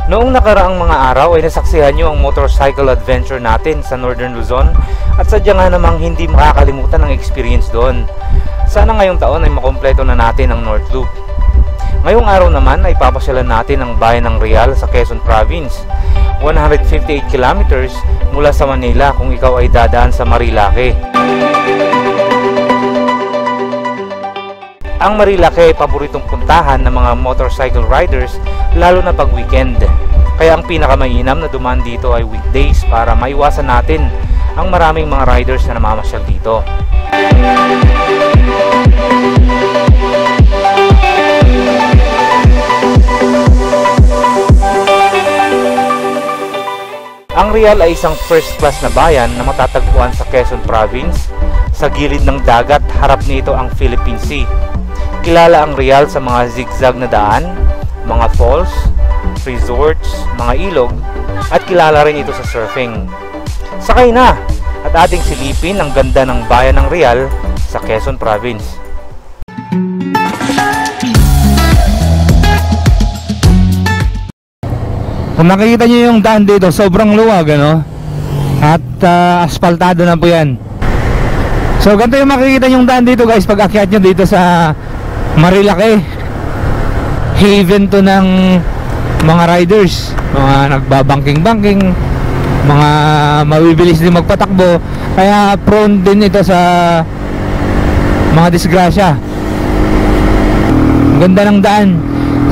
Noong nakaraang mga araw ay nasaksihan nyo ang motorcycle adventure natin sa Northern Luzon at sadya nga namang hindi makakalimutan ang experience doon. Sana ngayong taon ay makompleto na natin ang North Loop. Ngayong araw naman ay papasyalan natin ang bayan ng Real sa Quezon Province, 158 kilometers mula sa Manila kung ikaw ay dadaan sa Marilake. Ang Marilake ay paboritong puntahan ng mga motorcycle riders lalo na pag weekend. Kaya ang pinakamainam na dumaan dito ay weekdays para maiwasan natin ang maraming mga riders na namamasyal dito. Ang Real ay isang first class na bayan na matatagpuan sa Quezon Province. Sa gilid ng dagat, harap nito ang Philippine Sea. Kilala ang Real sa mga zigzag na daan, mga falls, resorts, mga ilog, at kilala rin ito sa surfing. Sakay na at ating silipin ang ganda ng bayan ng Real sa Quezon Province. Kung nakikita nyo yung daan dito, sobrang luwag, ano? At asfaltado na po yan. So ganito yung makikita yung daan dito, guys, pag akyat nyo dito sa Marilake. Haven to ng mga riders, mga nagbabangking-bangking, mga mabibilis din magpatakbo. Kaya prone din ito sa mga disgrasya. Ganda ng daan.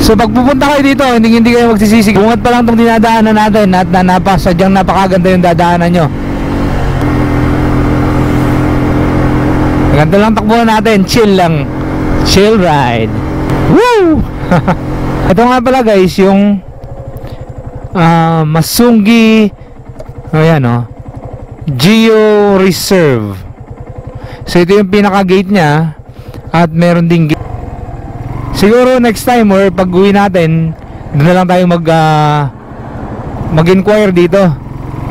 So pag pupunta kayo dito, hindi kayo magsisisi. Bungat pa lang itong dinadaanan natin at sadyang napakaganda yung dadaanan nyo. Ganda lang takbuhan natin, chill lang. Chill ride. Woo! Ito nga pala, guys, yung Masungi, ayan, oh, Geo Reserve. So ito yung pinaka gate nya. At meron ding gate. Siguro next time or pag uwi natin, doon na lang tayo mag-inquire dito.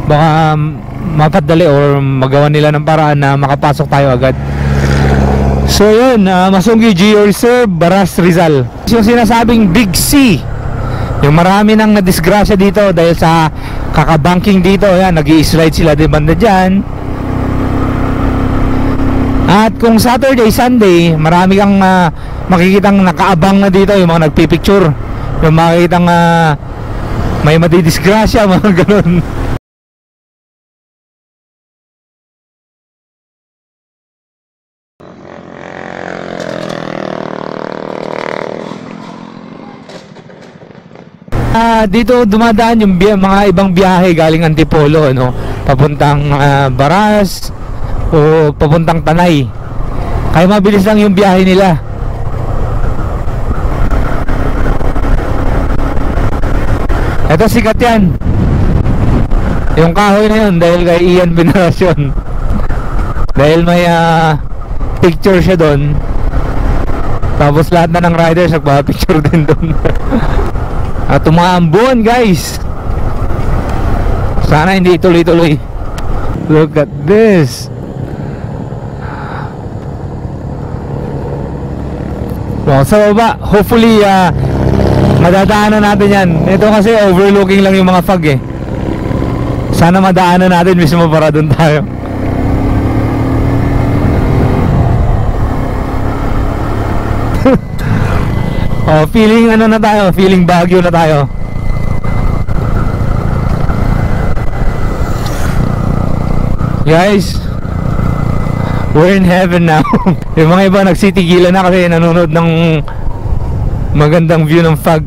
Baka mapadali or magawa nila ng paraan na makapasok tayo agad. So yun, Masungi Geo Reserve, Baras, Rizal. Yung sinasabing Big C, yung marami nang nadisgrasya dito dahil sa kakabanking dito. Yan, nag-i-slide sila din banda dyan. At kung Saturday, Sunday, marami kang makikitang nakaabang na dito, yung mga nagpipicture, yung makikitang may madidisgrasya, mga ganun. Dito dumadaan yung mga ibang biyahe galing Antipolo, no? Papuntang Baras o papuntang Tanay. Kaya mabilis lang yung biyahe nila. Ito sikat yan, yung kahoy na yun, dahil kay Ian Veneracion. Dahil may picture siya doon. Tapos lahat na ng riders nagpa-picture din doon. At tumaambon, guys. Sana hindi tuloy-tuloy. Look at this. Well, sa baba, hopefully madadaanan natin yan. Ito kasi overlooking lang yung mga fog eh. Sana madaanan natin mismo para dun tayo. Oh, feeling ano na tayo, feeling Baguio na tayo. Guys, we're in heaven now. Yung mga iba nagsitigilan na kasi nanonood ng magandang view ng fog.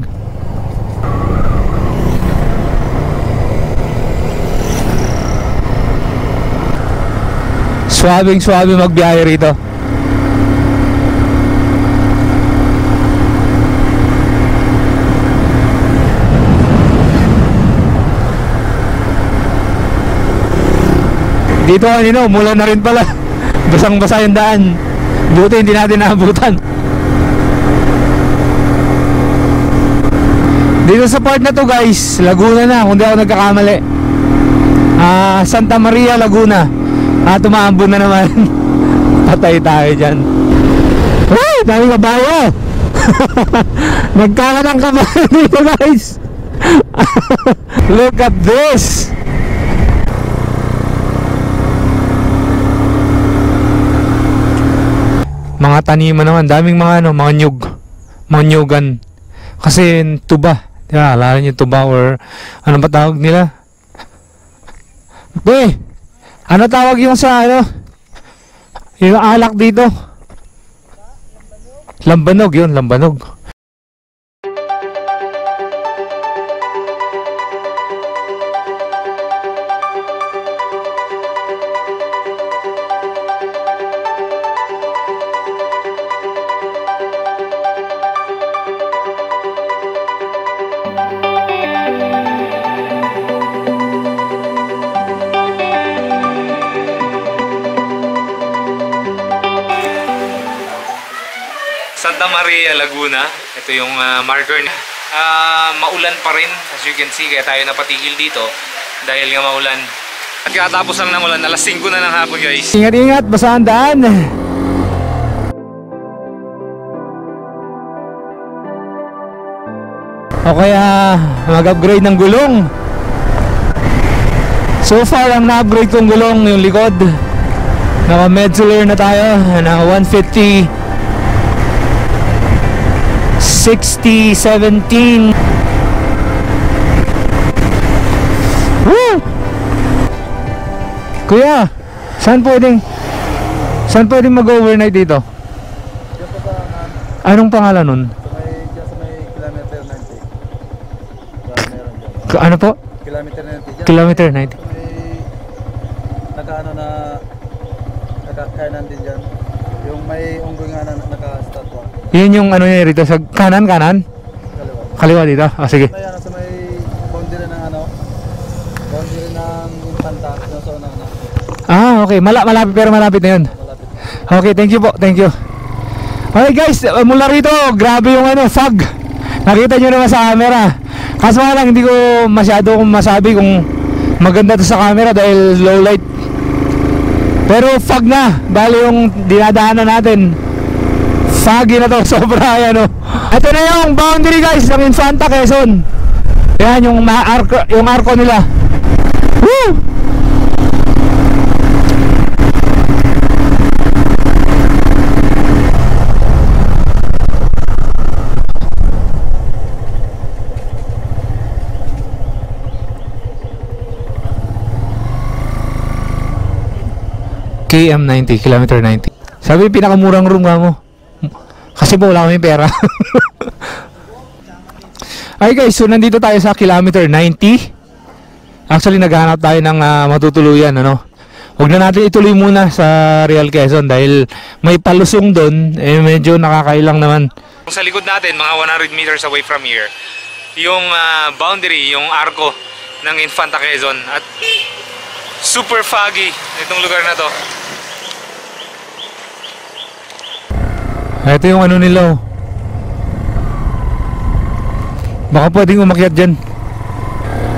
Swabing-swabe magbiyahe rito. Dito kanina, umulan na rin pala. Basang-basa yung daan. Buti hindi natin naabutan. Dito sa part na to, guys, Laguna na, kung di ako nagkakamali. Santa Maria, Laguna. Tumaambon na naman. Patay tayo dyan. Ay, dami kabayo. Nagkakalang kabayo dito, guys. Look at this. Mga taniman naman, daming mga ano, mga nyug, mga nyugan. Kasi tuba, diba? Alala niyo tuba or ano ba tawag nila? Ano tawag yung sa ano? Yung alak dito? Lambanog yun, lambanog. Santa Maria, Laguna. Ito yung marker. Maulan pa rin, as you can see, kaya tayo napatigil dito dahil nga maulan. At katapos lang ng ulan, alas 5 na ng hapon, guys. Ingat-ingat, basa ang daan. O kaya mag-upgrade ng gulong. So far, ang na-upgrade kong gulong yung likod. Naka-Metzeler na tayo na 150 60-17. Woo! Kuya, saan pwedeng mag-overnight dito? Anong pangalan nun? Sa may kilometer 90. Ano po? Kilometer 90. Kilometer 90. May naka-ano na naka-kainan din dyan. Yung may unggoy nga na naka-statwa. Yun yung ano niya rito sa kanan? Kaliwa. Kaliwa dito? Ah, sige. May ano sa may boundary ng ano. Boundary ng Infanta. Yung sa una na. Ah, okay. Malapit pero malapit na yun. Malapit. Okay, thank you po. Thank you. Okay guys, mula rito, grabe yung ano, fog. Nakita nyo naman sa camera. Kaso nga lang, hindi ko masyado masabi kung maganda to sa camera dahil low light. Pero fog na, dahil yung dinadaanan natin, foggy na to, sobra ano. Ito na yung boundary guys ng Infanta, Quezon. Yan yung arko nila. Woo! KM90, kilometer 90. Sabi pinakamurang room nga mo. Kasi po wala kami pera. Ay guys, so nandito tayo sa kilometer 90. Actually naghahanap tayo ng matutuluyan, ano. Huwag na natin ituloy muna sa Real Quezon dahil may palusong doon, eh medyo nakakailang naman. Sa likod natin, mga 100 meters away from here, yung boundary, yung arko ng Infanta Quezon. At super foggy itong lugar na to. Ito yung ano nila, oh. Baka pwedeng umakyat dyan.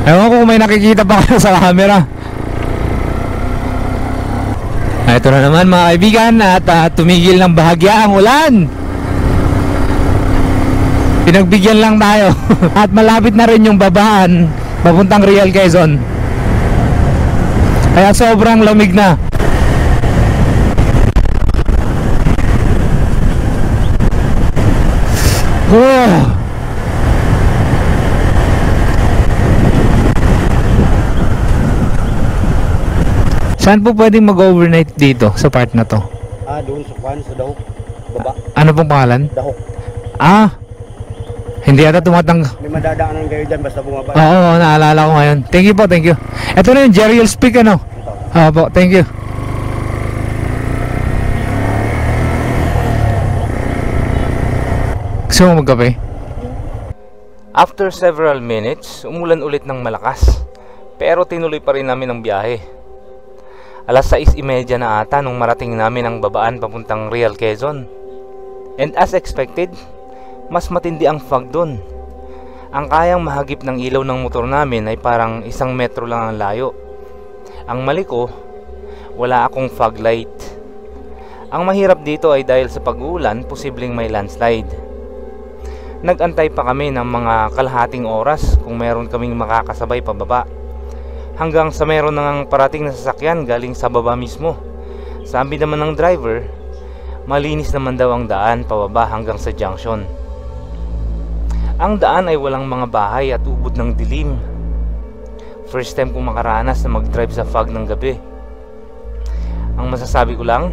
Ewan ko kung may nakikita pa kayo sa camera. Ito na naman mga kaibigan, at tumigil ng bahagya ang ulan. Pinagbigyan lang tayo. At malapit na rin yung babaan papuntang Real Quezon. Kaya sobrang lamig na. Oh. Saan po pwedeng mag-overnight dito sa part na to? Doon sa Kwan, sa Dahok. Baba. Ano pong pangalan? Dahok. Hindi ata tumatang. May madadaanan kayo dyan basta bumaba. Oo, naalala ko ngayon. Thank you po, thank you. Ito na yung Jeriel's Peak, ano? Oo po, thank you. Gusto mo magkape? After several minutes, umulan ulit ng malakas. Pero tinuloy pa rin namin ang biyahe. Alas 6:30 na ata nung marating namin ang babaan papuntang Real Quezon. And as expected, mas matindi ang fog doon. Ang kayang mahagip ng ilaw ng motor namin ay parang 1 metro lang ang layo. Ang mali ko, wala akong fog light. Ang mahirap dito ay dahil sa pag-uulan, posibleng may landslide. Nag-antay pa kami ng mga kalahating oras kung meron kaming makakasabay pababa, hanggang sa meron nang parating na sasakyan galing sa baba mismo. Sabi naman ng driver, malinis naman daw ang daan pababa hanggang sa junction. Ang daan ay walang mga bahay at ubod ng dilim. First time kong makaranas na mag-drive sa fog ng gabi. Ang masasabi ko lang,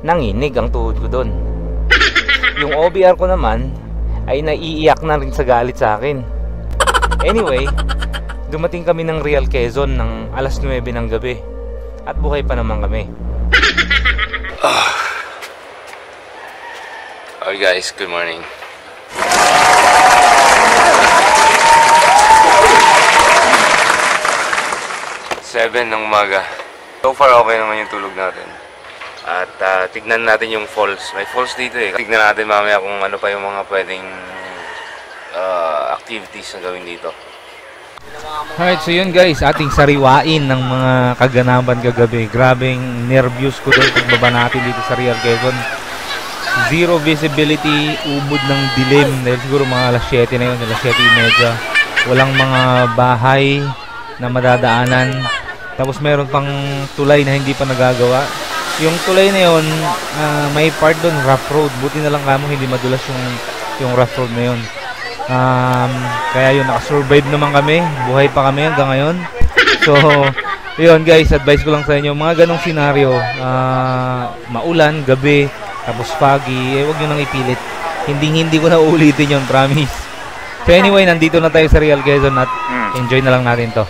nanginig ang tuhod ko doon. Yung OBR ko naman ay naiiyak na rin sa galit sa akin. Anyway, dumating kami ng Real Quezon ng alas 9 ng gabi at buhay pa naman kami. Alright guys, good morning. 7 ng umaga. So far okay naman yung tulog natin. At tignan natin yung falls. May falls dito eh. Tignan natin mamaya kung ano pa yung mga pwedeng activities na gawin dito. Alright, so yun guys, ating sariwain ng mga kaganapan kagabi. Grabing nervyos ko doon pagbaba natin dito sa Real Quezon. Zero visibility, ubod ng dilim. Dahil siguro mga alas 7 na yun, alas 7:30. Walang mga bahay na madadaanan. Tapos meron pang tulay na hindi pa nagagawa. Yung tulay na yun, may part doon rough road. Buti na lang kamo hindi madulas yung rough road na yun. Kaya yun, nakasurvive naman kami. Buhay pa kami hanggang ngayon. So yun guys, advice ko lang sa inyo, mga ganong senaryo, maulan, gabi, tapos foggy, wag nyo nang ipilit. Hindi ko na uulitin yun, promise. So anyway, nandito na tayo sa Real Quezon at enjoy na lang natin to.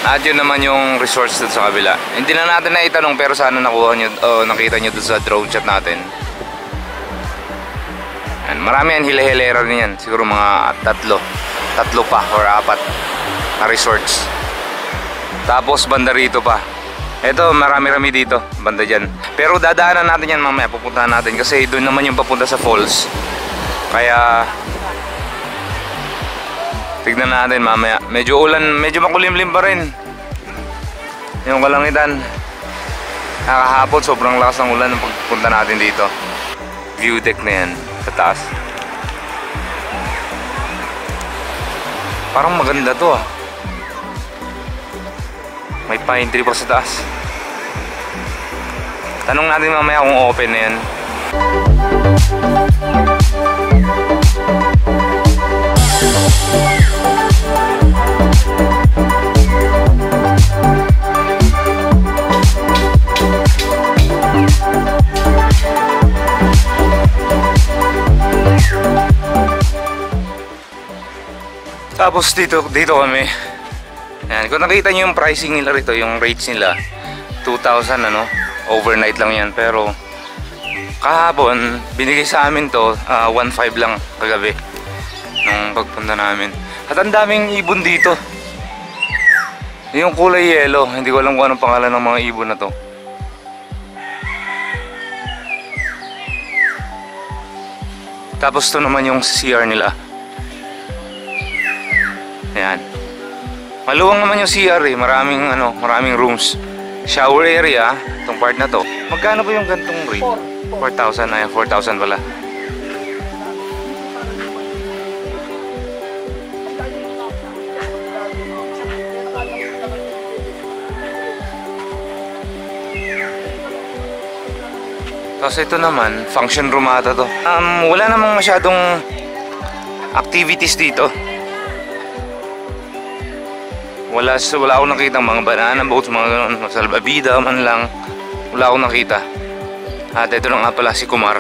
At yun naman yung resorts dun sa kabila. Hindi na natin naitanong pero sana nakuha nyo o nakita nyo dun sa drone shot natin. And marami yan, hile-hilera rin yan. Siguro mga tatlo pa or 4 na resorts. Tapos banda rito pa. Ito, marami-rami dito, banda dyan. Pero dadaanan natin yan mamaya, pupuntahan natin. Kasi doon naman yung papunta sa falls. Kaya tignan natin mamaya. Medyo ulan, medyo makulimlim pa rin yung kalangitan. Kahapon sobrang lakas ng ulan nung pagpunta natin dito. View deck na yan sa taas. Parang maganda to ah. May pine tree pa sa taas. Tanong natin mamaya kung open na yan. Tapos dito kami. Yan, kung nakita niyo yung pricing nila rito, yung rates nila, 2,000 ano, overnight lang yan. Pero kahapon binigay sa amin to 1,500 lang kagabi nung pagpunta namin. At ang daming ibon dito. Yung kulay yellow, hindi ko alam kung anong pangalan ng mga ibon na to. Tapos to naman yung CR nila. Ayan. Maluwang naman yung CR eh. Maraming rooms. Shower area, itong part na to. Magkano ba yung gantong rate? 4,000. Ayan, 4,000 pala. Tapos ito naman, function room ata to. Wala namang masyadong activities dito. Wala akong nakita mga banana boats, mga ganun, salbabida man lang. Wala akong nakita. At ito na nga pala si Kumar.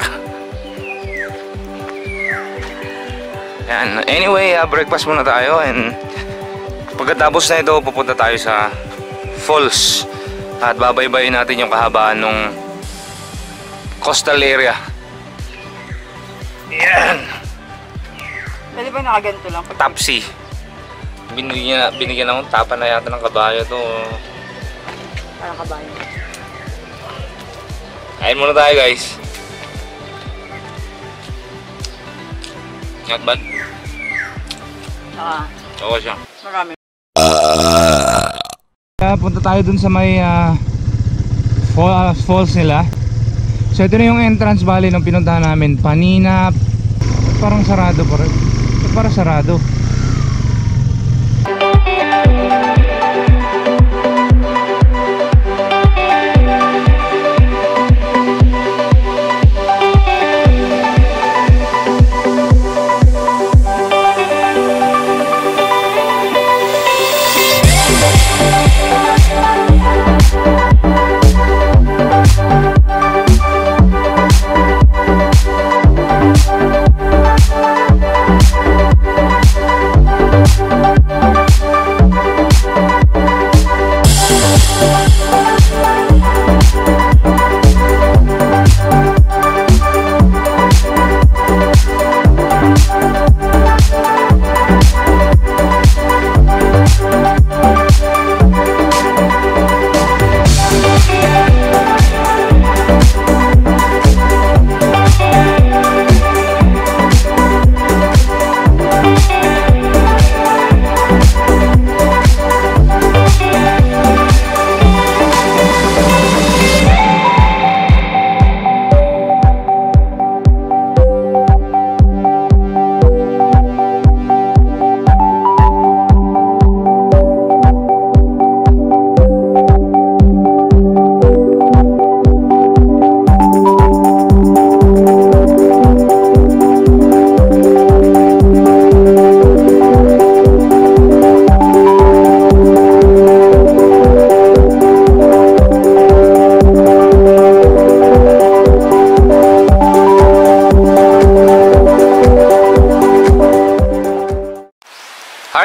Yan. Anyway, breakfast muna tayo. And pagkatapos na ito, pupunta tayo sa falls. At babaybayin natin yung kahabaan ng coastal area. Yan. Pwede ba nakaganto lang? Topsy. Binigyan akong tapa na yata ng kabayo to. Parang kabayo. Kain muna tayo guys. Not bad. Okay siya. Marami. Punta tayo dun sa may falls nila. So ito na yung entrance valley ng pinuntahan namin. Panina. Parang sarado pa rin. Parang sarado.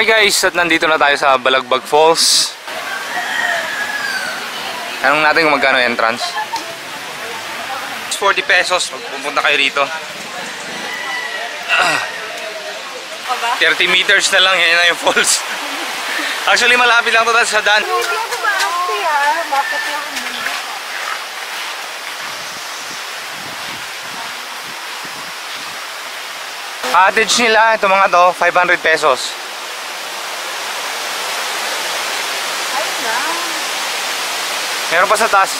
Hi guys, at nandito na tayo sa Balagbag Falls. Tanong natin kung magkano entrance. 40 pesos pag pupunta kayo dito. 30 meters na lang, yan na yung falls. Actually malapit lang ito sa daan. Hindi ako maakti bakit lang. Cottage nila, ito mga to, 500 pesos. Meron pa sa taas.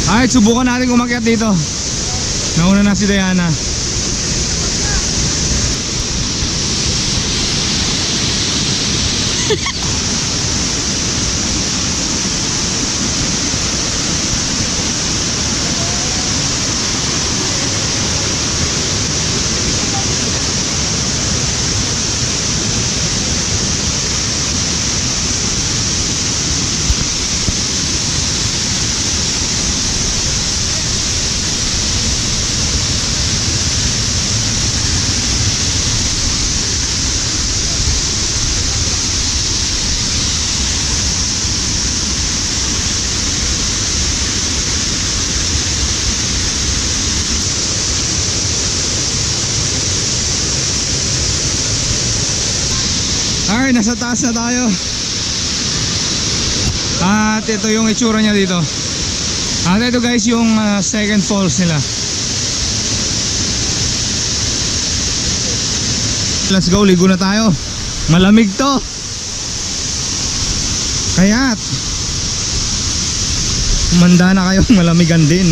Alright, subukan natin umakyat dito. Nauna na si Diana. Alright, nasa taas na tayo. At ito yung itsura niya dito. At ito guys yung second falls nila. Let's go, ligo na tayo. Malamig to. Kaya't umanda na kayo, malamigan din.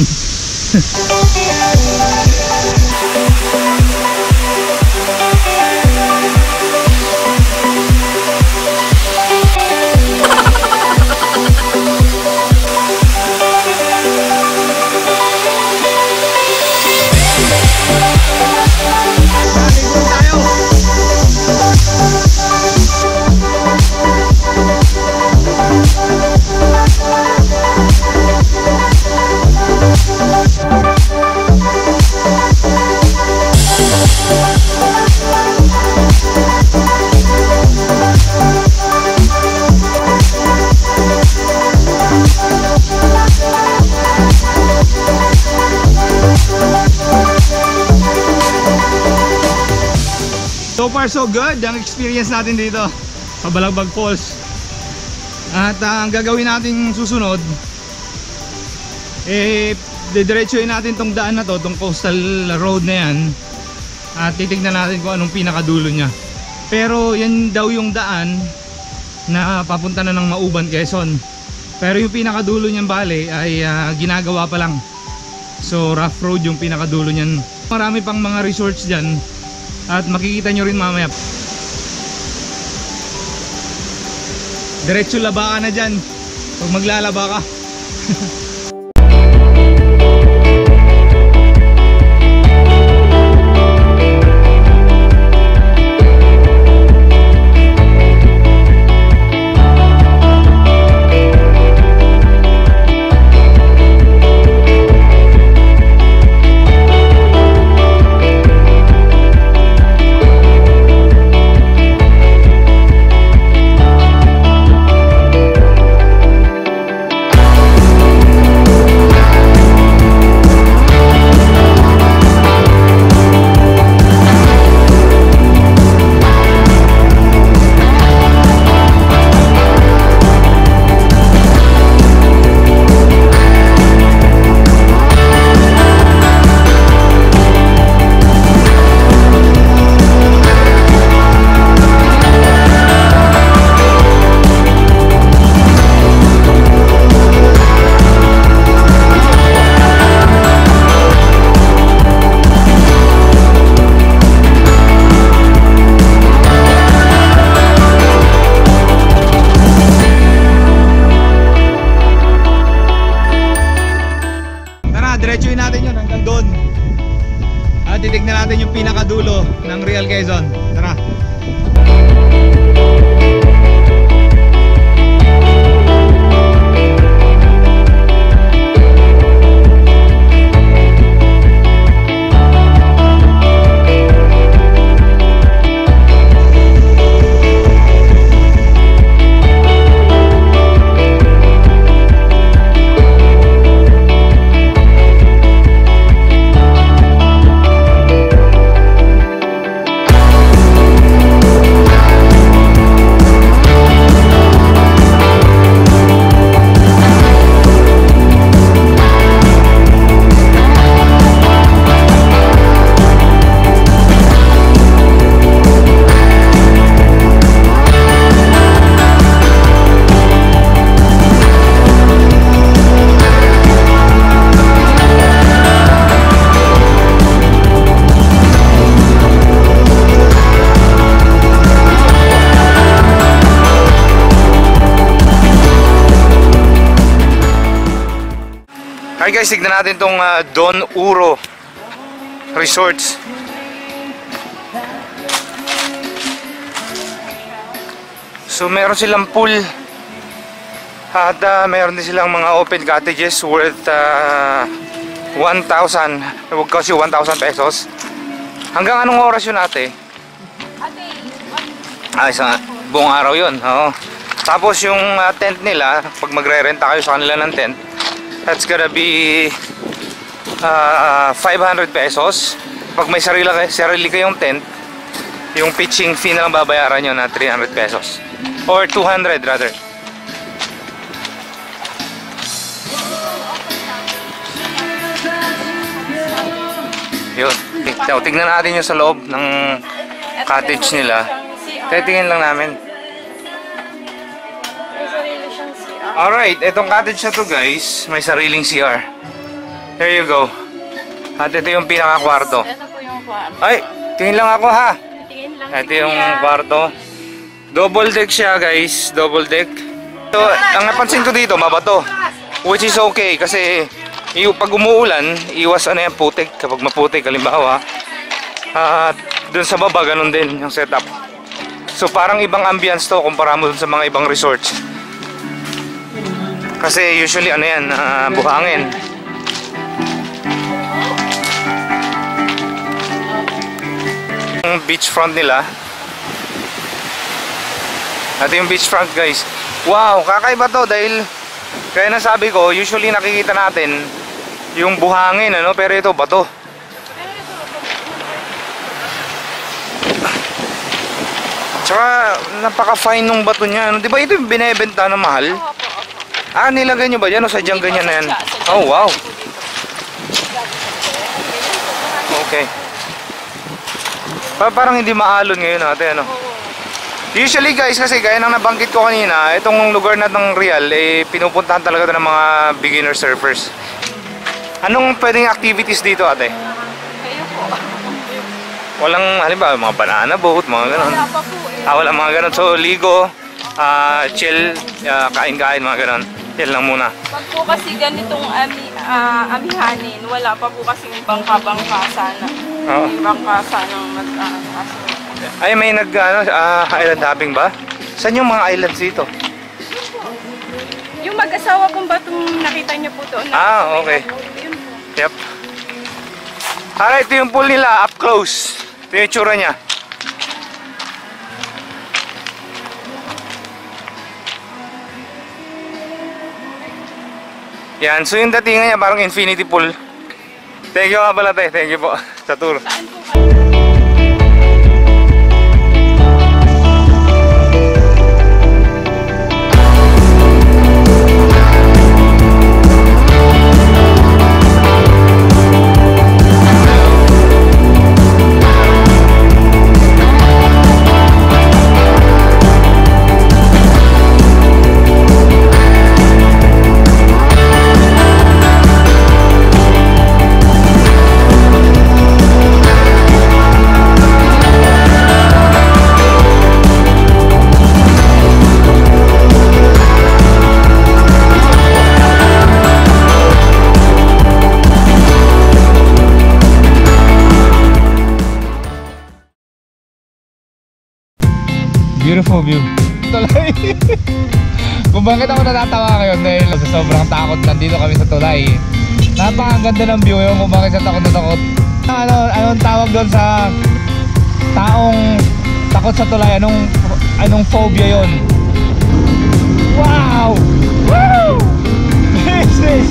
So far so good ang experience natin dito, Pabalagbag Falls. At ang gagawin natin susunod, didiretsuhin natin tong daan na to, tong coastal road na yan. At titignan natin kung anong pinakadulo niya. Pero yan daw yung daan na papunta na ng Mauban, Quezon. Pero yung pinakadulo niyan bale ay ginagawa pa lang. So rough road yung pinakadulo niyan. Marami pang mga resorts dyan. At makikita nyo rin mamaya. Diretso laba ka na dyan pag maglalaba ka. Diretsuhin natin yun hanggang doon. At titignan natin yung pinakadulo ng Real Quezon. Tara. Hi guys, tignan natin tong Don Uro Resorts. So meron silang pool at meron din silang mga open cottages worth 1,000, huwag kasi 1,000 pesos. Hanggang anong oras yun ate? Isang buong araw yun. Oo. Tapos yung tent nila, pag magre-renta kayo sa kanila ng tent, that's gonna be 500 pesos. Pag may sarili kayong tent, yung pitching fee na lang babayaran nyo na 300 pesos. Or 200 rather. Yun. So, tignan natin yung sa loob ng cottage nila. Titingin lang namin. Alright, itong cottage na to guys, may sariling CR. There you go. At ito yung pinaka-kwarto. Ito po yung kwarto. Ay, tingin lang ako ha. Tingin lang Ito yung kwarto. Double deck siya guys, double deck. So, ang napansin ko dito, mabato. Which is okay kasi pag umuulan, iwas yan putik. Kapag maputik, halimbawa. At dun sa baba, ganun din yung setup. So parang ibang ambience to kumpara mo dun sa mga ibang resorts. Kasi usually buhangin. Yung beachfront nila. Ito yung beachfront guys. Wow, kakaiba to dahil kaya nasabi ko, usually nakikita natin yung buhangin pero ito bato. Tsaka napaka-fine nung bato niya. Di ba ito yung binebenta na mahal? Ah, nilagay nyo ba dyan o sadyang ganyan na yan? Oh, wow. Okay. Parang hindi maalon ngayon natin, ano? Usually guys, kasi gaya ng nabanggit ko kanina, itong lugar na ng Real, eh, pinupuntahan talaga ng mga beginner surfers. Anong pwedeng activities dito, ate? Kayo po. Walang, halimbawa, mga banana boat, mga ganon. Wala pa po eh. Wala mga ganon. So, ligo, chill, kain-kain, mga ganon. Yan lang muna. Pag po kasi ganitong amihanin, wala pa po kasi bangka-bangka sana. Oo. May bangka sanang mag-aso. Ay, may island hopping ba? Saan yung mga islands dito? Yung mag-asawa pong batong nakita niyo po doon. Okay. Yun po. Yep. Alright, ito yung pool nila, up close. Ito yung itsura niya. Yan, so yung datingan niya parang infinity pool. Thank you nga pala, te. Thank you po sa tour. Saan po kayo? Beautiful view. Tulay. Kung bakit ako natatawa ngayon dahil sa sobrang takot nandito kami sa tulay. Napakaganda ng view yun kung bakit sa takot na takot. Anong tawag doon sa taong takot sa tulay? Anong phobia yun? Wow! Woo! This is